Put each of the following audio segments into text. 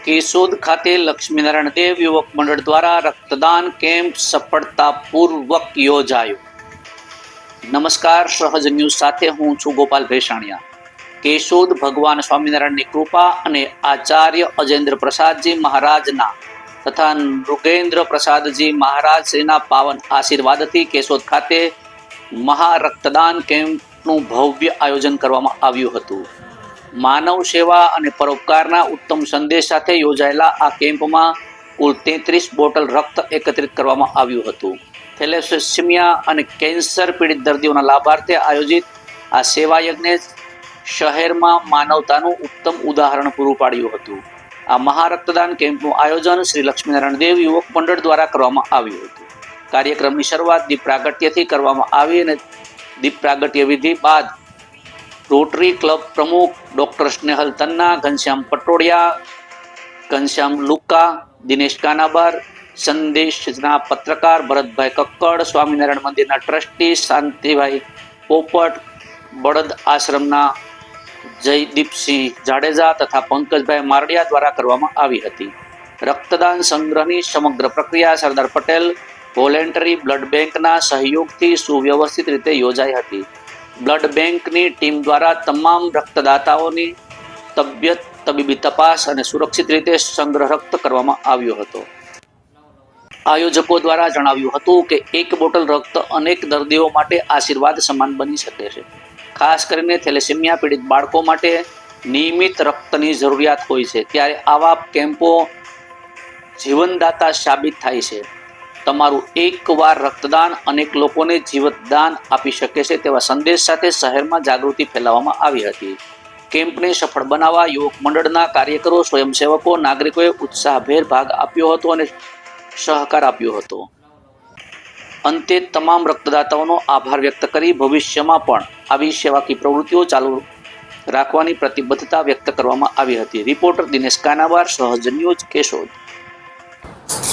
કેશોદ ખાતે લક્ષ્મીનારાયણ દેવ યુવક મંડળ દ્વારા રક્તદાન કેમ્પ સફળતાપૂર્વક યોજાયો। નમસ્કાર, સહજ ન્યૂઝ સાથે હું છું ગોપાલ ભેસાણિયા। કેશોદ ભગવાન સ્વામિનારાયણની કૃપા અને આચાર્ય અજેન્દ્ર પ્રસાદજી મહારાજના તથા નૃગેન્દ્ર પ્રસાદજી મહારાજ શ્રીના પાવન આશીર્વાદથી કેશોદ ખાતે મહા રક્તદાન કેમ્પનું ભવ્ય આયોજન કરવામાં આવ્યું હતું। માનવ સેવા અને પરોપકારના ઉત્તમ સંદેશ સાથે યોજાયેલા આ કેમ્પમાં કુલ 33 બોટલ રક્ત એકત્રિત કરવામાં આવ્યું હતું। થેલેસેમિયા અને કેન્સર પીડિત દર્દીઓના લાભાર્થે આયોજિત આ સેવા યજ્ઞે શહેરમાં માનવતાનું ઉત્તમ ઉદાહરણ પૂરું પાડ્યું હતું। આ મહારક્તદાન કેમ્પનું આયોજન શ્રી લક્ષ્મીનારાયણ દેવ યુવક મંડળ દ્વારા કરવામાં આવ્યું હતું। કાર્યક્રમની શરૂઆત દીપ પ્રાગટ્યથી કરવામાં આવી અને દીપ પ્રાગટ્ય વિધિ બાદ રોટરી ક્લબ પ્રમુખ ડોક્ટર સ્નેહલ તન્ના, ઘનશ્યામ પટોડિયા, ઘનશ્યામ લુકા, દિનેશ કાનાબર, સંદેશના પત્રકાર ભરતભાઈ કક્કડ, સ્વામિનારાયણ મંદિરના ટ્રસ્ટી શાંતિભાઈ પોપટ, બળદ આશ્રમના જયદીપસિંહ જાડેજા તથા પંકજભાઈ મારડિયા દ્વારા કરવામાં આવી હતી। રક્તદાન સંગ્રહની સમગ્ર પ્રક્રિયા સરદાર પટેલ વોલેન્ટરી બ્લડ બેંકના સહયોગથી સુવ્યવસ્થિત રીતે યોજાઈ હતી। બ્લડ બેંકની ટીમ દ્વારા તમામ રક્તદાતાઓની તબિયત, તબીબી તપાસ અને સુરક્ષિત રીતે સંગ્રહ રક્ત કરવામાં આવ્યો હતો। આયોજકો દ્વારા જણાવ્યું હતું કે એક બોટલ રક્ત અનેક દર્દીઓ માટે આશીર્વાદ સમાન બની શકે છે। ખાસ કરીને થેલેસેમિયા પીડિત બાળકો માટે નિયમિત રક્તની જરૂરિયાત હોય છે, ત્યારે આવા કેમ્પો જીવનદાતા સાબિત થાય છે। તમારું એકવાર રક્તદાન અનેક લોકોને જીવતદાન આપી શકે છે તેવા સંદેશ સાથે શહેરમાં જાગૃતિ ફેલાવવામાં આવી હતી। કેમ્પને સફળ બનાવવા યુવક મંડળના કાર્યકરો, સ્વયંસેવકો, નાગરિકોએ ઉત્સાહભેર ભાગ આપ્યો હતો અને સહકાર આપ્યો હતો। અંતે તમામ રક્તદાતાઓનો આભાર વ્યક્ત કરી ભવિષ્યમાં પણ આવી સેવાકીય પ્રવૃત્તિઓ ચાલુ રાખવાની પ્રતિબદ્ધતા વ્યક્ત કરવામાં આવી હતી। રિપોર્ટર દિનેશ કાનાબાર, સહજ ન્યૂઝ, કેશોદ।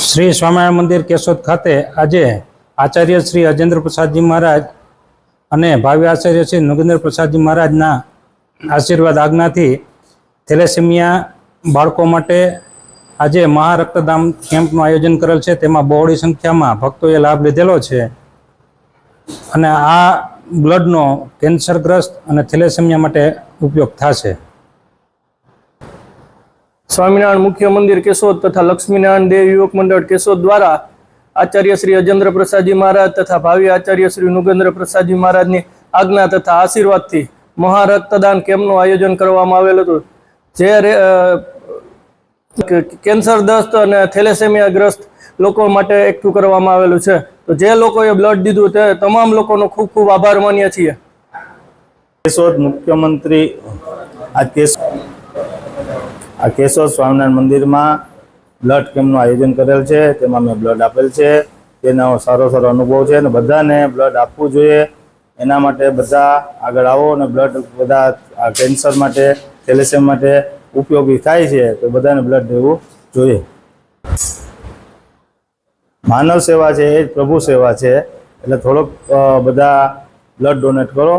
શ્રી સ્વામિનારાયણ મંદિર કેશોદ ખાતે આજે આચાર્ય શ્રી અજેન્દ્ર પ્રસાદજી મહારાજ અને ભાવિ આચાર્ય શ્રી નૃગેન્દ્ર પ્રસાદજી મહારાજના આશીર્વાદ આજ્ઞાથી થેલેસેમિયા બાળકો માટે આજે મહારક્તદાન કેમ્પનું આયોજન કરેલ છે। તેમાં બહોળી સંખ્યામાં ભક્તોએ લાભ લીધેલો છે અને આ બ્લડનો કેન્સરગ્રસ્ત અને થેલેસેમિયા માટે ઉપયોગ થશે। સ્વામિનારાયણ મુખ્ય મંદિર કેશોદ તથા લક્ષ્મીનારાયણ દેવ યુવક મંડળ કેશોદ દ્વારા આચાર્ય શ્રી અજેન્દ્ર પ્રસાદજી મહારાજ તથા ભાવિ આચાર્ય શ્રી નૃગેન્દ્ર પ્રસાદજી મહારાજની આજ્ઞા તથા આશીર્વાદથી મહારક્તદાન કેમ્પનું આયોજન કરવામાં આવેલ હતું, જે કેન્સરગ્રસ્ત અને થેલેસેમિયા ગ્રસ્ત લોકો માટે એકઠું કરવામાં આવેલું છે। તો જે લોકોએ બ્લડ દીધું તે તમામ લોકોનો ખૂબ ખૂબ આભાર માનીએ છીએ। કેશોદ મુખ્યમંત્રી આ કેશોદ સ્વામિનારાયણ મંદિરમાં બ્લડ કેમ્પનું આયોજન કરેલ છે, તેમાં મેં બ્લડ આપેલ છે। તેનો સારો અનુભવ છે અને બધાને બ્લડ આપવું જોઈએ। એના માટે બધા આગળ આવો અને બ્લડ બધા આ કેન્સર માટે, થેલેસેમિયા માટે ઉપયોગી થાય છે, તો બધાને બ્લડ દેવું જોઈએ। માનવ સેવા છે એ જ પ્રભુ સેવા છે, એટલે થોડોક બધા બ્લડ ડોનેટ કરો।